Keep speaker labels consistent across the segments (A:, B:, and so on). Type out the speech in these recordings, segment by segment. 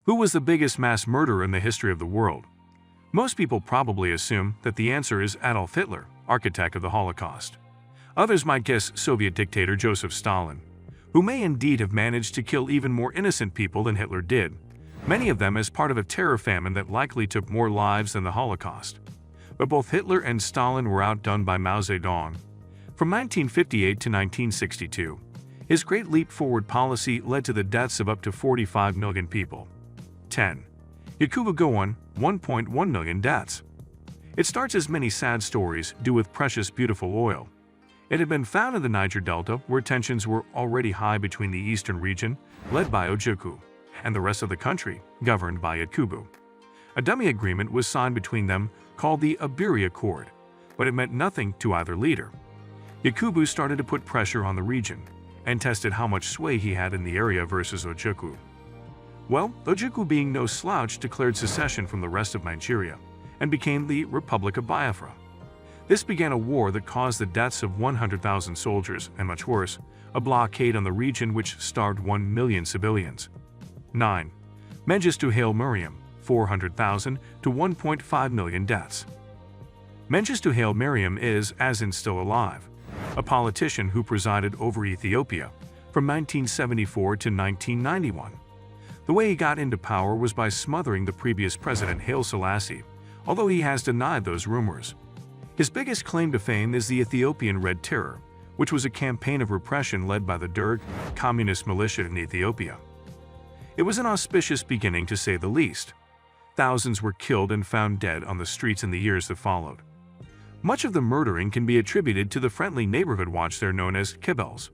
A: Who was the biggest mass murderer in the history of the world? Most people probably assume that the answer is Adolf Hitler, architect of the Holocaust. Others might guess Soviet dictator Joseph Stalin, who may indeed have managed to kill even more innocent people than Hitler did, many of them as part of a terror famine that likely took more lives than the Holocaust. But both Hitler and Stalin were outdone by Mao Zedong. From 1958 to 1962, his Great Leap Forward policy led to the deaths of up to 45 million people. 10. Yakubu Gowon, 1.1 million deaths. It starts as many sad stories do with precious beautiful oil. It had been found in the Niger Delta where tensions were already high between the eastern region, led by Ojukwu, and the rest of the country, governed by Yakubu. A dummy agreement was signed between them called the Abiri Accord, but it meant nothing to either leader. Yakubu started to put pressure on the region and tested how much sway he had in the area versus Ojukwu. Well, Ojukwu, being no slouch, declared secession from the rest of Nigeria and became the Republic of Biafra. This began a war that caused the deaths of 100,000 soldiers and, much worse, a blockade on the region which starved 1 million civilians. 9. Mengistu Haile Mariam, 400,000 to 1.5 million deaths. Mengistu Haile Mariam is, as in still alive, a politician who presided over Ethiopia from 1974 to 1991. The way he got into power was by smothering the previous president Haile Selassie, although he has denied those rumors. His biggest claim to fame is the Ethiopian Red Terror, which was a campaign of repression led by the Derg, communist militia in Ethiopia. It was an auspicious beginning, to say the least. Thousands were killed and found dead on the streets in the years that followed. Much of the murdering can be attributed to the friendly neighborhood watch there known as kibels.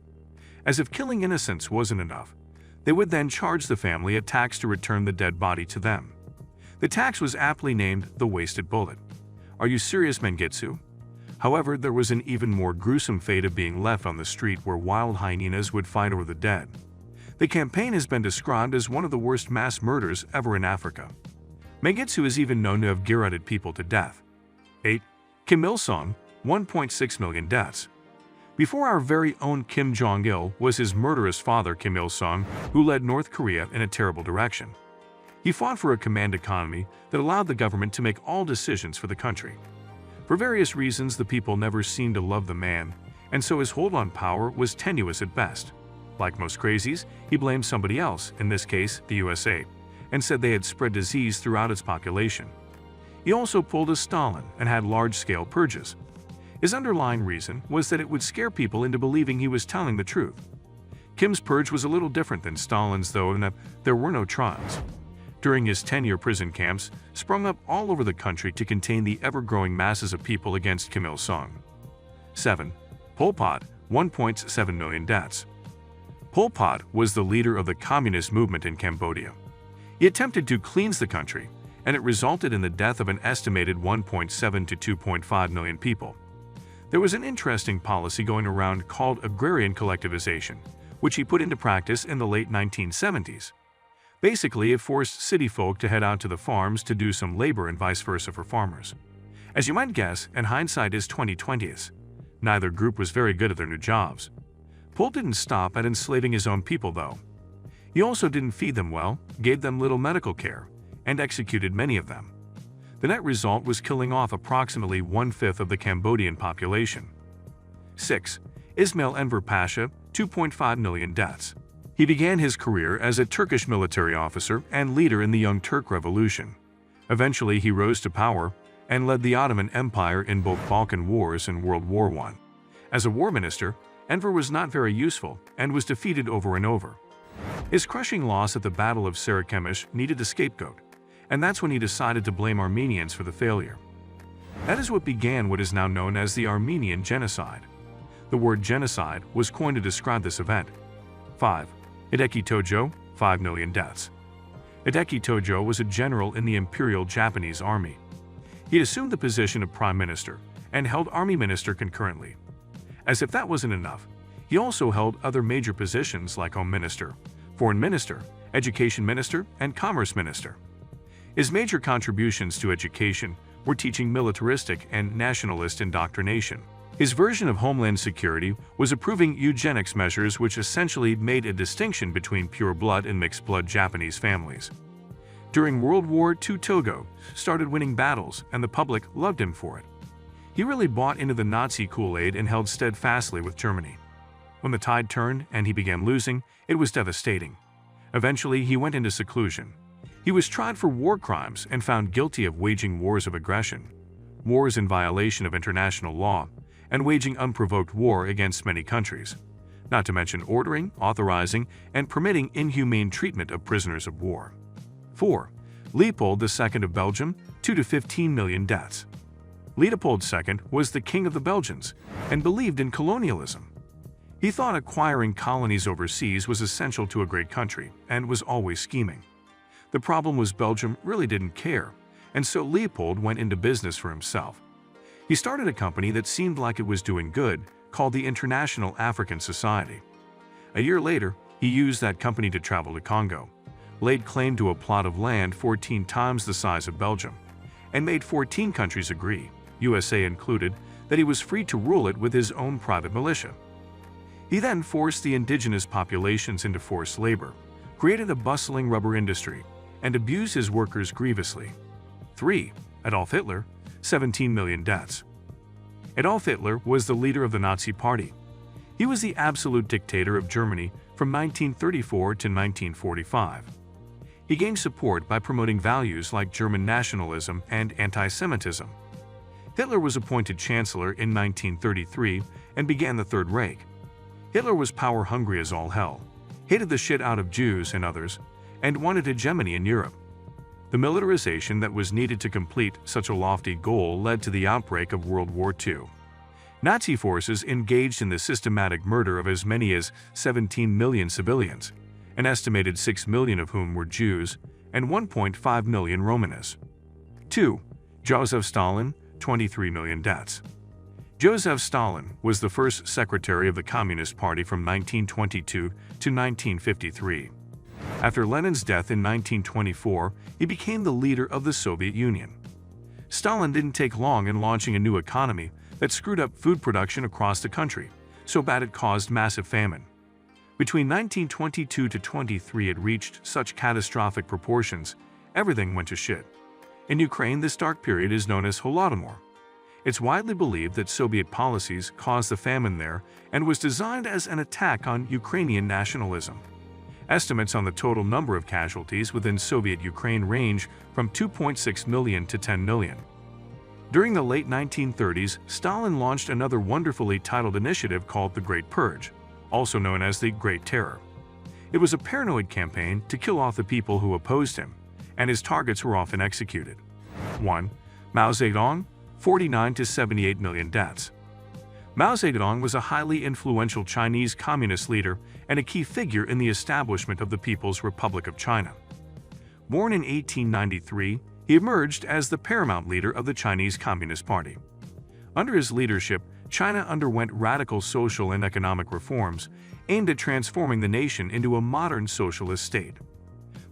A: As if killing innocents wasn't enough, they would then charge the family a tax to return the dead body to them. The tax was aptly named the wasted bullet. Are you serious, Mengistu? However, there was an even more gruesome fate of being left on the street where wild hyenas would fight over the dead. The campaign has been described as one of the worst mass murders ever in Africa. Mengistu is even known to have garroted people to death. 8. Kim Il-sung, 1.6 million deaths. Before our very own Kim Jong-il was his murderous father Kim Il-sung, who led North Korea in a terrible direction. He fought for a command economy that allowed the government to make all decisions for the country. For various reasons, the people never seemed to love the man, and so his hold on power was tenuous at best. Like most crazies, he blamed somebody else, in this case the USA, and said they had spread disease throughout its population. He also pulled a Stalin and had large-scale purges. His underlying reason was that it would scare people into believing he was telling the truth. Kim's purge was a little different than Stalin's, though, in that there were no trials. During his tenure, prison camps sprung up all over the country to contain the ever-growing masses of people against Kim Il-sung. 7. Pol Pot, 1.7 million deaths. Pol Pot was the leader of the communist movement in Cambodia. He attempted to cleanse the country, and it resulted in the death of an estimated 1.7 to 2.5 million people. There was an interesting policy going around called agrarian collectivization, which he put into practice in the late 1970s. Basically, it forced city folk to head out to the farms to do some labor and vice versa for farmers. As you might guess, and hindsight is 20/20, neither group was very good at their new jobs. Pol didn't stop at enslaving his own people, though. He also didn't feed them well, gave them little medical care, and executed many of them. The net result was killing off approximately 1/5 of the Cambodian population. 6. Ismail Enver Pasha, 2.5 million deaths. He began his career as a Turkish military officer and leader in the Young Turk Revolution. Eventually, he rose to power and led the Ottoman Empire in both Balkan Wars and World War I. As a war minister, Enver was not very useful and was defeated over and over. His crushing loss at the Battle of Sarıkamış needed a scapegoat, and that's when he decided to blame Armenians for the failure. That is what began what is now known as the Armenian Genocide. The word genocide was coined to describe this event. 5. Hideki Tojo, 5 million deaths. Hideki Tojo was a general in the Imperial Japanese Army. He assumed the position of Prime Minister and held Army Minister concurrently. As if that wasn't enough, he also held other major positions like Home Minister, Foreign Minister, Education Minister, and Commerce Minister. His major contributions to education were teaching militaristic and nationalist indoctrination. His version of Homeland Security was approving eugenics measures which essentially made a distinction between pure blood and mixed blood Japanese families. During World War II, Togo started winning battles, and the public loved him for it. He really bought into the Nazi Kool-Aid and held steadfastly with Germany. When the tide turned and he began losing, it was devastating. Eventually, he went into seclusion. He was tried for war crimes and found guilty of waging wars of aggression, wars in violation of international law, and waging unprovoked war against many countries, not to mention ordering, authorizing, and permitting inhumane treatment of prisoners of war. 4. Leopold II of Belgium, 2 to 15 million deaths. Leopold II was the king of the Belgians and believed in colonialism. He thought acquiring colonies overseas was essential to a great country and was always scheming. The problem was Belgium really didn't care, and so Leopold went into business for himself. He started a company that seemed like it was doing good, called the International African Society. A year later, he used that company to travel to Congo, laid claim to a plot of land 14 times the size of Belgium, and made 14 countries agree, USA included, that he was free to rule it with his own private militia. He then forced the indigenous populations into forced labor, created a bustling rubber industry, and abused his workers grievously. 3. Adolf Hitler, 17 million deaths. Adolf Hitler was the leader of the Nazi Party. He was the absolute dictator of Germany from 1934 to 1945. He gained support by promoting values like German nationalism and anti-Semitism. Hitler was appointed chancellor in 1933 and began the Third Reich. Hitler was power-hungry as all hell, hated the shit out of Jews and others, and wanted hegemony in Europe. The militarization that was needed to complete such a lofty goal led to the outbreak of World War II. Nazi forces engaged in the systematic murder of as many as 17 million civilians, an estimated 6 million of whom were Jews, and 1.5 million Romanists. 2. Joseph Stalin, 23 million deaths. Joseph Stalin was the first secretary of the Communist Party from 1922 to 1953. After Lenin's death in 1924, he became the leader of the Soviet Union. Stalin didn't take long in launching a new economy that screwed up food production across the country, so bad it caused massive famine. Between 1922 to 23, it reached such catastrophic proportions, everything went to shit. In Ukraine, this dark period is known as Holodomor. It's widely believed that Soviet policies caused the famine there and was designed as an attack on Ukrainian nationalism. Estimates on the total number of casualties within Soviet Ukraine range from 2.6 million to 10 million. During the late 1930s, Stalin launched another wonderfully titled initiative called the Great Purge, also known as the Great Terror. It was a paranoid campaign to kill off the people who opposed him, and his targets were often executed. 1. Mao Zedong, 49 to 78 million deaths. Mao Zedong was a highly influential Chinese communist leader and a key figure in the establishment of the People's Republic of China. Born in 1893, he emerged as the paramount leader of the Chinese Communist Party. Under his leadership, China underwent radical social and economic reforms aimed at transforming the nation into a modern socialist state.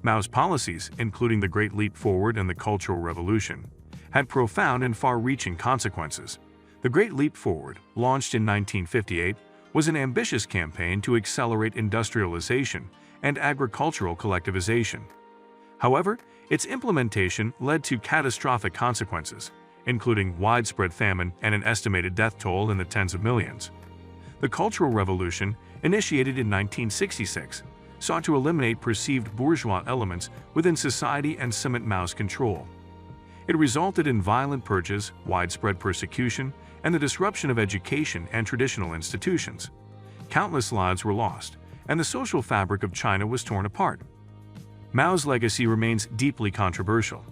A: Mao's policies, including the Great Leap Forward and the Cultural Revolution, had profound and far-reaching consequences. The Great Leap Forward, launched in 1958, was an ambitious campaign to accelerate industrialization and agricultural collectivization. However, its implementation led to catastrophic consequences, including widespread famine and an estimated death toll in the tens of millions. The Cultural Revolution, initiated in 1966, sought to eliminate perceived bourgeois elements within society and cement Mao's control. It resulted in violent purges, widespread persecution, and the disruption of education and traditional institutions. Countless lives were lost, and the social fabric of China was torn apart. Mao's legacy remains deeply controversial.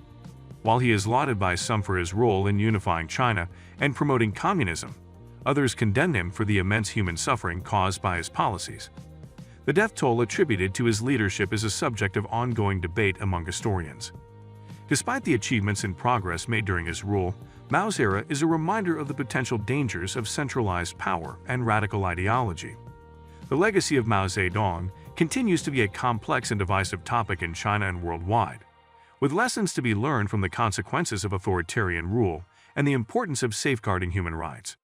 A: While he is lauded by some for his role in unifying China and promoting communism, others condemn him for the immense human suffering caused by his policies. The death toll attributed to his leadership is a subject of ongoing debate among historians. Despite the achievements and progress made during his rule, Mao's era is a reminder of the potential dangers of centralized power and radical ideology. The legacy of Mao Zedong continues to be a complex and divisive topic in China and worldwide, with lessons to be learned from the consequences of authoritarian rule and the importance of safeguarding human rights.